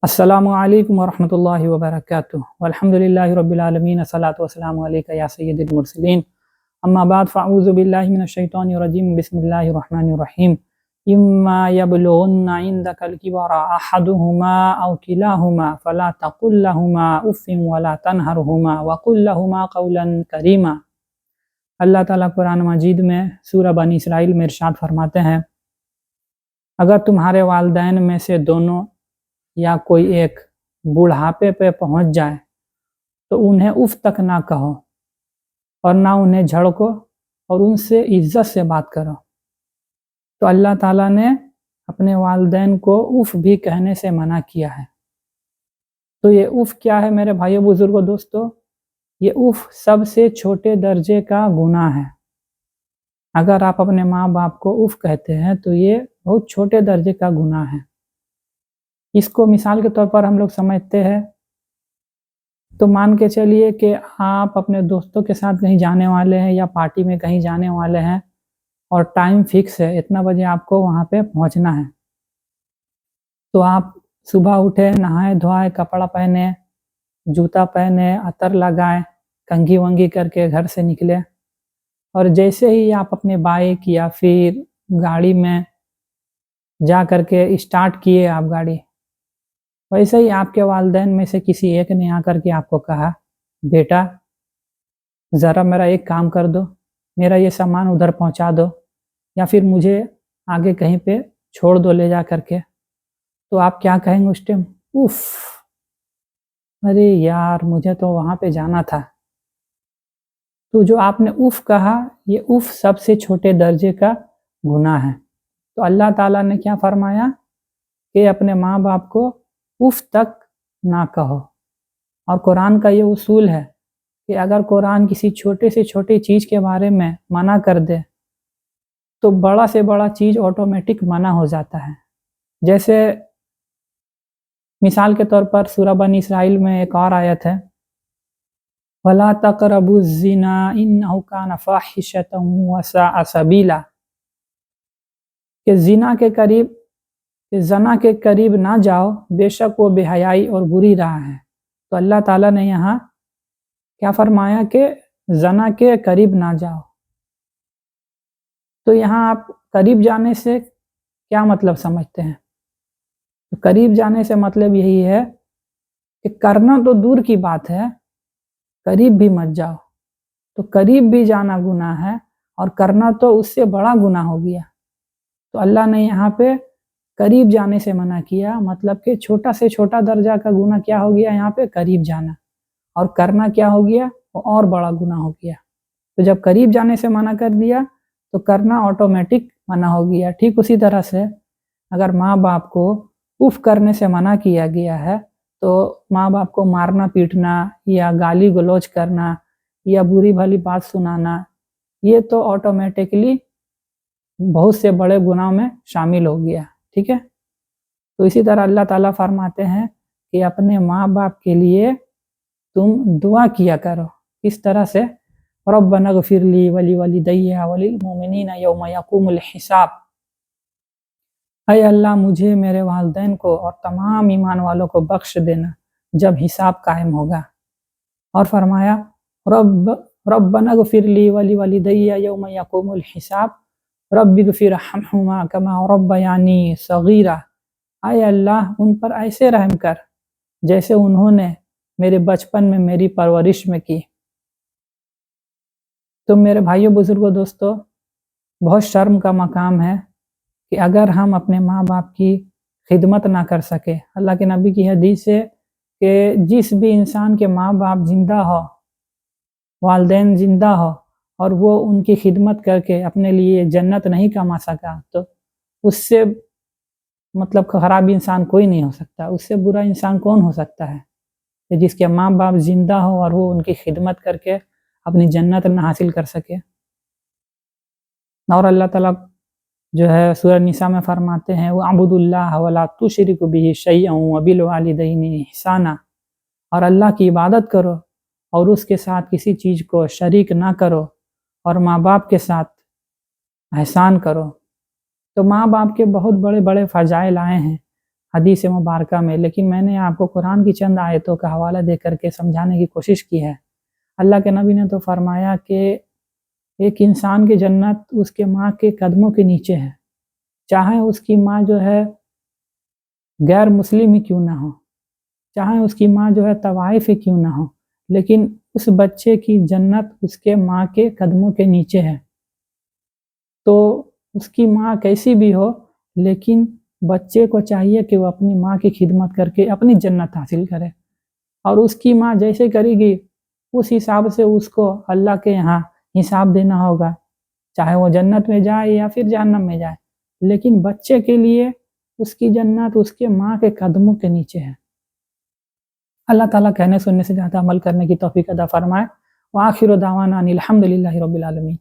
السلام علیکم ورحمۃ اللہ وبرکاتہ والحمد للہ رب العالمین الصلاۃ والسلام علیک یا سید المرسلین اما بعد فاعوذ باللہ من الشیطان الرجیم بسم اللہ الرحمن الرحیم اما یبلغن عندک الکبر احدہما او کلاہما فلا تقل لہما اف ولا تنہرہما وقل لہما قولا کریما۔ اللہ تعالیٰ قرآن مجید میں سورہ بنی اسرائیل میں ارشاد فرماتے ہیں، اگر تمہارے والدین میں سے دونوں یا کوئی ایک بڑھاپے پہ پہنچ جائے تو انہیں اف تک نہ کہو اور نہ انہیں جھڑکو اور ان سے عزت سے بات کرو۔ تو اللہ تعالیٰ نے اپنے والدین کو اف بھی کہنے سے منع کیا ہے۔ تو یہ اف کیا ہے میرے بھائیو بزرگو دوستو؟ یہ اف سب سے چھوٹے درجے کا گناہ ہے۔ اگر آپ اپنے ماں باپ کو اف کہتے ہیں تو یہ بہت چھوٹے درجے کا گناہ ہے۔ اس کو مثال کے طور پر ہم لوگ سمجھتے ہیں تو مان کے چلیے کہ آپ اپنے دوستوں کے ساتھ کہیں جانے والے ہیں یا پارٹی میں کہیں جانے والے ہیں اور ٹائم فکس ہے، اتنا بجے آپ کو وہاں پہ پہنچنا ہے۔ تو آپ صبح اٹھے، نہائے دھوائے، کپڑا پہنے، جوتا پہنے، عطر لگائے، کنگھی ونگھی کر کے گھر سے نکلے، اور جیسے ہی آپ اپنے بائک یا پھر گاڑی میں جا کر کے اسٹارٹ کیے آپ گاڑی، ویسے ہی آپ کے والدین میں سے کسی ایک نے آ کر کے آپ کو کہا، بیٹا ذرا میرا ایک کام کر دو، میرا یہ سامان ادھر پہنچا دو، یا پھر مجھے آگے کہیں پہ چھوڑ دو لے جا کر کے۔ تو آپ کیا کہیں گے اس ٹائم؟ اف، ارے یار مجھے تو وہاں پہ جانا تھا۔ تو جو آپ نے اف کہا، یہ اف سب سے چھوٹے درجے کا گناہ ہے۔ تو اللہ تعالیٰ نے کیا فرمایا کہ اپنے ماں باپ کو اف تک نہ کہو۔ اور قرآن کا یہ اصول ہے کہ اگر قرآن کسی چھوٹے سے چھوٹی چیز کے بارے میں منع کر دے تو بڑا سے بڑا چیز آٹومیٹک منع ہو جاتا ہے۔ جیسے مثال کے طور پر سورہ بنی اسرائیل میں ایک اور آیت ہے، وَلَا تَقْرَبُوا الزِّنَا إِنَّهُ كَانَ فَاحِشَةً وَسَاءَ سَبِيلًا، کہ زنا کے قریب نہ جاؤ، بے شک وہ بے حیائی اور بری راہ ہے۔ تو اللہ تعالیٰ نے یہاں کیا فرمایا کہ زنا کے قریب نہ جاؤ۔ تو یہاں آپ قریب جانے سے کیا مطلب سمجھتے ہیں؟ تو قریب جانے سے مطلب یہی ہے کہ کرنا تو دور کی بات ہے، قریب بھی مت جاؤ۔ تو قریب بھی جانا گناہ ہے اور کرنا تو اس سے بڑا گناہ ہو گیا۔ تو اللہ نے یہاں پہ قریب جانے سے منع کیا، مطلب کہ چھوٹا سے چھوٹا درجہ کا گناہ کیا ہو گیا یہاں پہ؟ قریب جانا، اور کرنا کیا ہو گیا؟ وہ اور بڑا گناہ ہو گیا۔ تو جب قریب جانے سے منع کر دیا تو کرنا آٹومیٹک منع ہو گیا۔ ٹھیک اسی طرح سے اگر ماں باپ کو اف کرنے سے منع کیا گیا ہے تو ماں باپ کو مارنا پیٹنا یا گالی گلوچ کرنا یا بری بھلی بات سنانا، یہ تو آٹومیٹکلی بہت سے بڑے گناہوں میں شامل ہو گیا۔ ٹھیک ہے، تو اسی طرح اللہ تعالیٰ فرماتے ہیں کہ اپنے ماں باپ کے لیے تم دعا کیا کرو۔ اس طرح سے ربنا اغفر لی ولوالدی وللمؤمنین یوم یقوم الحساب، اے اللہ مجھے، میرے والدین کو اور تمام ایمان والوں کو بخش دینا جب حساب قائم ہوگا۔ اور فرمایا ربنا اغفر لی ولوالدی یوم یقوم الحساب رب اغفر ارحمہما کما ربیانی صغیرا، اے اللہ ان پر ایسے رحم کر جیسے انہوں نے میرے بچپن میں میری پرورش میں کی۔ تو میرے بھائیو بزرگو دوستو، بہت شرم کا مقام ہے کہ اگر ہم اپنے ماں باپ کی خدمت نہ کر سکے۔ اللہ کے نبی کی حدیث ہے کہ جس بھی انسان کے ماں باپ زندہ ہو، والدین زندہ ہو، اور وہ ان کی خدمت کر کے اپنے لیے جنت نہیں کما سکا تو اس سے مطلب خراب انسان کوئی نہیں ہو سکتا۔ اس سے برا انسان کون ہو سکتا ہے کہ جس کے ماں باپ زندہ ہو اور وہ ان کی خدمت کر کے اپنی جنت نہ حاصل کر سکے۔ اور اللہ تعالیٰ جو ہے سورہ نساء میں فرماتے ہیں وَاعْبُدُوا اللَّهَ وَلَا تُشْرِكُوا بِهِ شَيْئًا وَبِالْوَالِدَيْنِ إِحْسَانًا، اور اللہ کی عبادت کرو اور اس کے ساتھ کسی چیز کو شریک نہ کرو، اور ماں باپ کے ساتھ احسان کرو۔ تو ماں باپ کے بہت بڑے بڑے فضائل آئے ہیں حدیث مبارکہ میں، لیکن میں نے آپ کو قرآن کی چند آیتوں کا حوالہ دے کر کے سمجھانے کی کوشش کی ہے۔ اللہ کے نبی نے تو فرمایا کہ ایک انسان کی جنت اس کے ماں کے قدموں کے نیچے ہے، چاہے اس کی ماں جو ہے غیر مسلم ہی کیوں نہ ہو، چاہے اس کی ماں جو ہے طوائف ہی کیوں نہ ہو، لیکن اس بچے کی جنت اس کے ماں کے قدموں کے نیچے ہے۔ تو اس کی ماں کیسی بھی ہو، لیکن بچے کو چاہیے کہ وہ اپنی ماں کی خدمت کر کے اپنی جنت حاصل کرے، اور اس کی ماں جیسے کرے گی اس حساب سے اس کو اللہ کے یہاں حساب دینا ہوگا، چاہے وہ جنت میں جائے یا پھر جہنم میں جائے، لیکن بچے کے لیے اس کی جنت اس کے ماں کے قدموں کے نیچے ہے۔ اللہ تعالیٰ کہنے سننے سے زیادہ عمل کرنے کی توفیق عطا فرمائے۔ وآخر دعوانا ان الحمد للہ رب العالمین۔